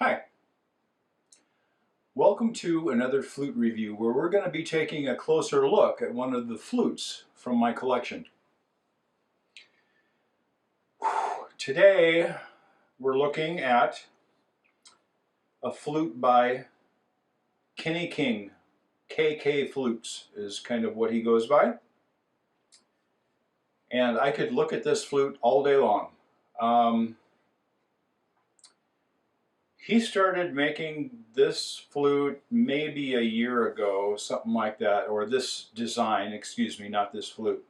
Hi, welcome to another flute review where we're going to be taking a closer look at one of the flutes from my collection. Today we're looking at a flute by Kenny King. KK Flutes is kind of what he goes by. And I could look at this flute all day long. He started making this flute maybe a year ago, something like that, or this design, excuse me, not this flute.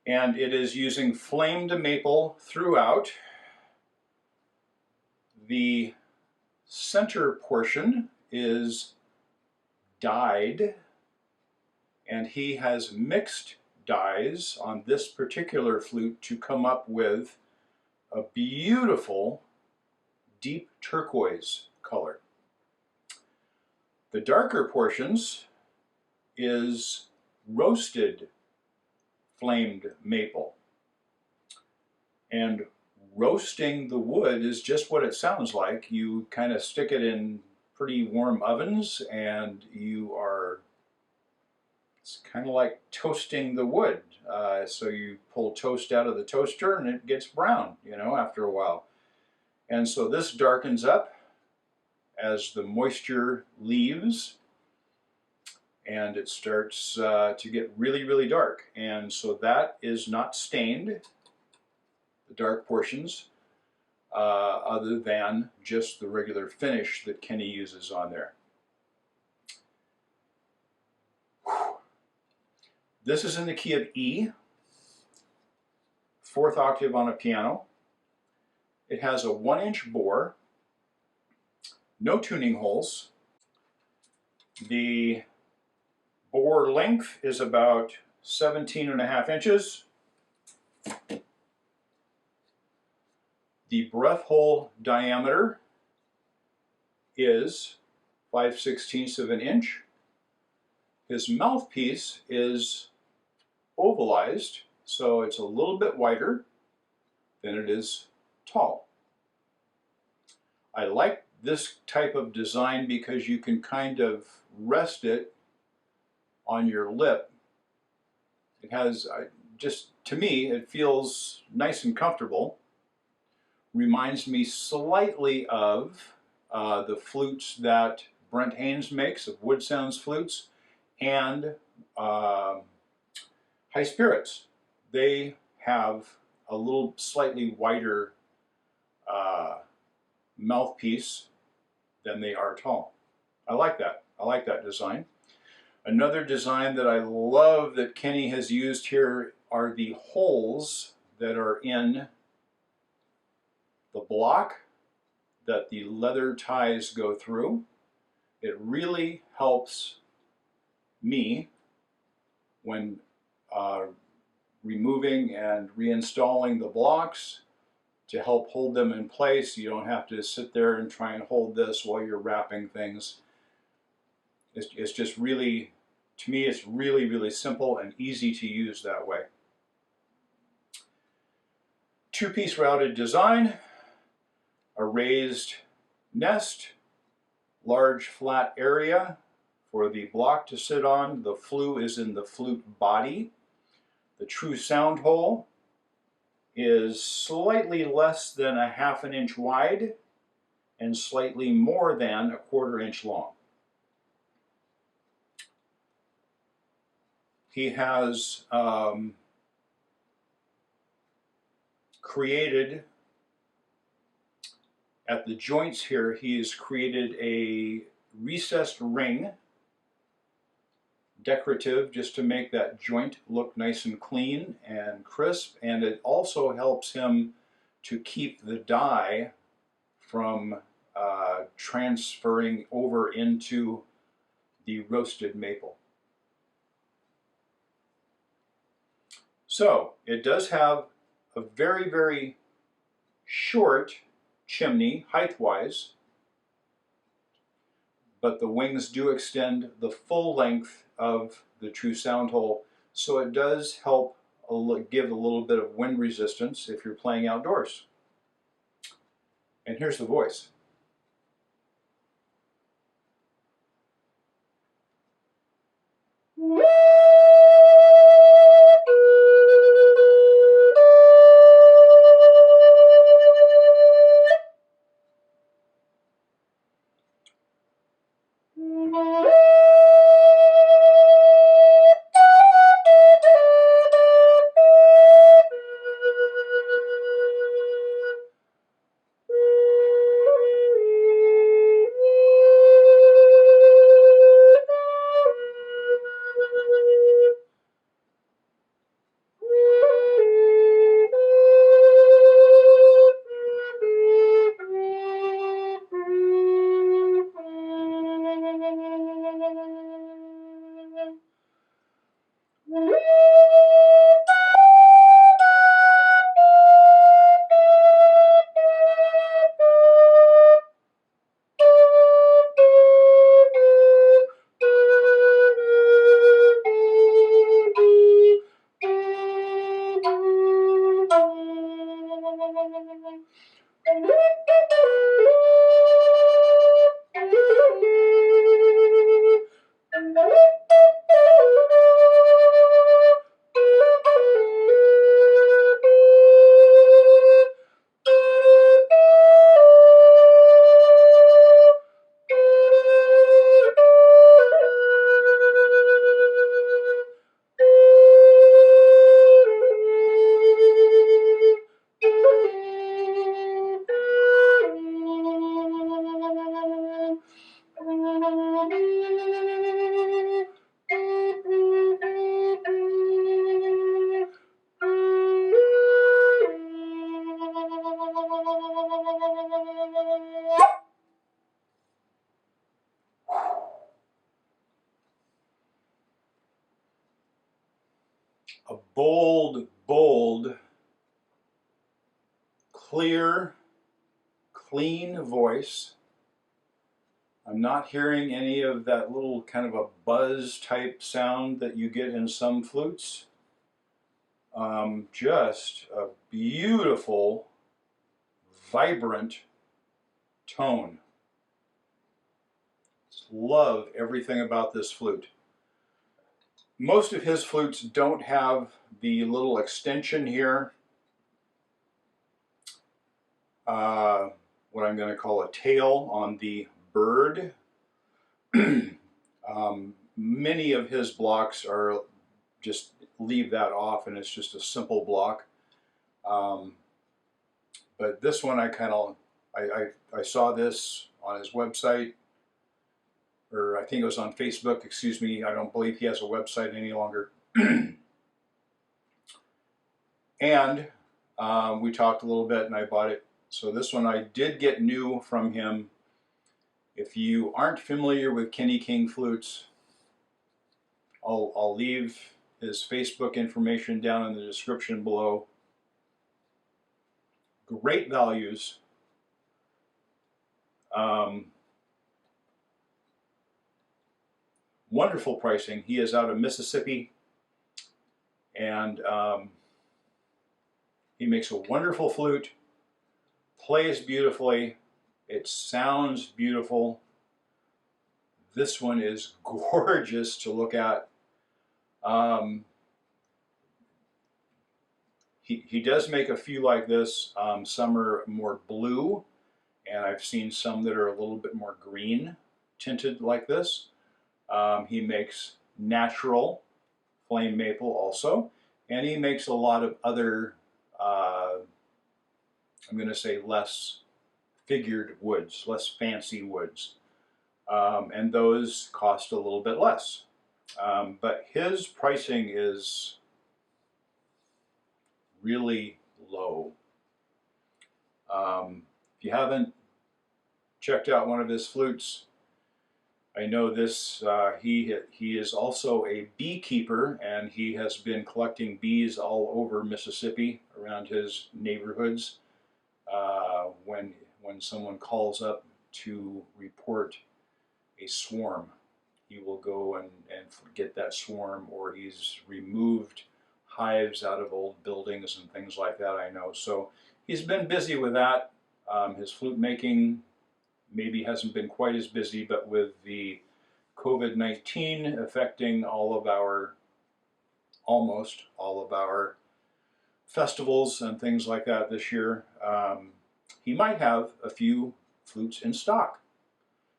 And it is using flamed maple throughout. The center portion is dyed, and he has mixed dyes on this particular flute to come up with a beautiful deep turquoise color. The darker portions is roasted flamed maple. And roasting the wood is just what it sounds like. You kind of stick it in pretty warm ovens and it's kind of like toasting the wood. So you pull toast out of the toaster and it gets brown, after a while. And so this darkens up as the moisture leaves and it starts to get really, really dark. And so that is not stained, the dark portions, other than just the regular finish that Kenny uses on there. This is in the key of E, 4th octave on a piano. It has a 1-inch bore, no tuning holes. The bore length is about 17.5 inches. The breath hole diameter is 5/16 of an inch. His mouthpiece is ovalized, so it's a little bit wider than it is tall. I like this type of design because you can kind of rest it on your lip. It has, to me, it feels nice and comfortable. Reminds me slightly of the flutes that Brent Haynes makes, of Wood Sounds flutes, and High Spirits. They have a little slightly wider mouthpiece than they are tall. I like that. I like that design. Another design that I love that Kenny has used here are the holes that are in the block that the leather ties go through. It really helps me when removing and reinstalling the blocks to help hold them in place. You don't have to sit there and try and hold this while you're wrapping things. It's just really, to me, it's really, really simple and easy to use that way. 2-piece routed design, a raised nest, large flat area for the block to sit on. The flue is in the flute body. The true sound hole is slightly less than 1/2 inch wide and slightly more than 1/4 inch long. He has created, at the joints here, he has created a recessed ring, decorative, just to make that joint look nice and clean and crisp, and it also helps him to keep the dye from transferring over into the roasted maple. So it does have a very, very short chimney height-wise, but the wings do extend the full length of the true sound hole, so it does help give a little bit of wind resistance if you're playing outdoors. And here's the voice. A bold, bold, clear, clean voice. I'm not hearing any of that little kind of a buzz type sound that you get in some flutes. Just a beautiful, vibrant tone. Just love everything about this flute. Most of his flutes don't have the little extension here, what I'm going to call a tail on the bird. Many of his blocks are just leave that off and it's just a simple block. But this one I saw this on his website, or I think it was on Facebook, excuse me. I don't believe he has a website any longer. And we talked a little bit and I bought it. So this one I did get new from him. If you aren't familiar with Kenny King Flutes, I'll leave his Facebook information down in the description below. Great values. Wonderful pricing. He is out of Mississippi, and he makes a wonderful flute, plays beautifully, it sounds beautiful. This one is gorgeous to look at. He does make a few like this. Some are more blue, and I've seen some that are a little bit more green tinted like this. He makes natural flame maple also, and he makes a lot of other, I'm going to say less figured woods, less fancy woods, and those cost a little bit less. But his pricing is really low. If you haven't checked out one of his flutes, I know this, he is also a beekeeper, and he has been collecting bees all over Mississippi around his neighborhoods. When someone calls up to report a swarm, he will go and get that swarm, or he's removed hives out of old buildings and things like that, I know. So he's been busy with that. His flute making maybe hasn't been quite as busy, but with the COVID-19 affecting almost all of our festivals and things like that this year, he might have a few flutes in stock.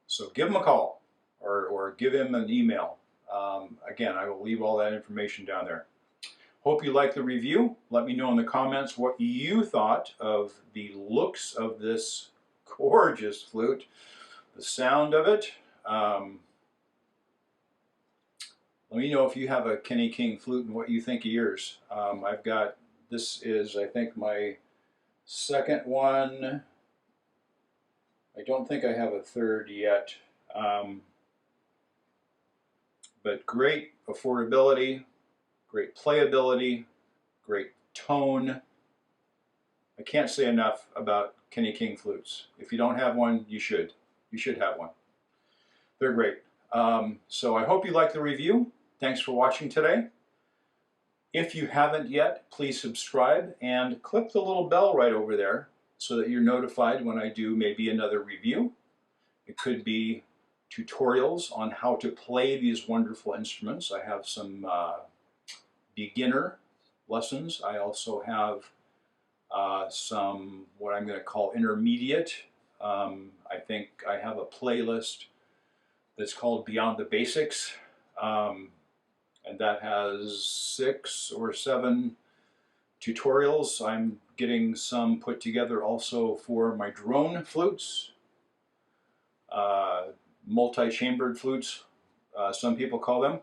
So give him a call or give him an email. Again, I will leave all that information down there. Hope you liked the review. Let me know in the comments what you thought of the looks of this gorgeous flute, the sound of it. Let me know if you have a Kenny King flute and what you think of yours. This is, I think, my second one. I don't think I have a third yet. But great affordability, great playability, great tone. I can't say enough about Kenny King flutes. If you don't have one, you should. You should have one. They're great. So I hope you liked the review. Thanks for watching today. If you haven't yet, please subscribe and click the little bell right over there so that you're notified when I do maybe another review. It could be tutorials on how to play these wonderful instruments. I have some beginner lessons. I also have some what I'm going to call intermediate. I think I have a playlist that's called Beyond the Basics, and that has 6 or 7 tutorials. I'm getting some put together also for my drone flutes, multi-chambered flutes, some people call them.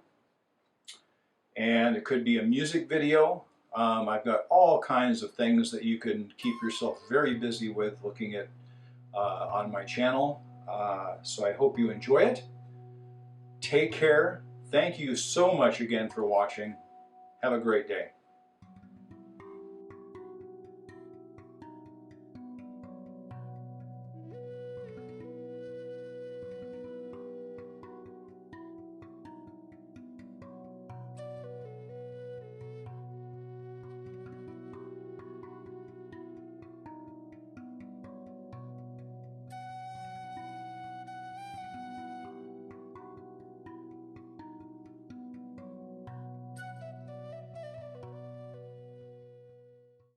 And it could be a music video. I've got all kinds of things that you can keep yourself very busy with looking at on my channel. So I hope you enjoy it. Take care. Thank you so much again for watching. Have a great day.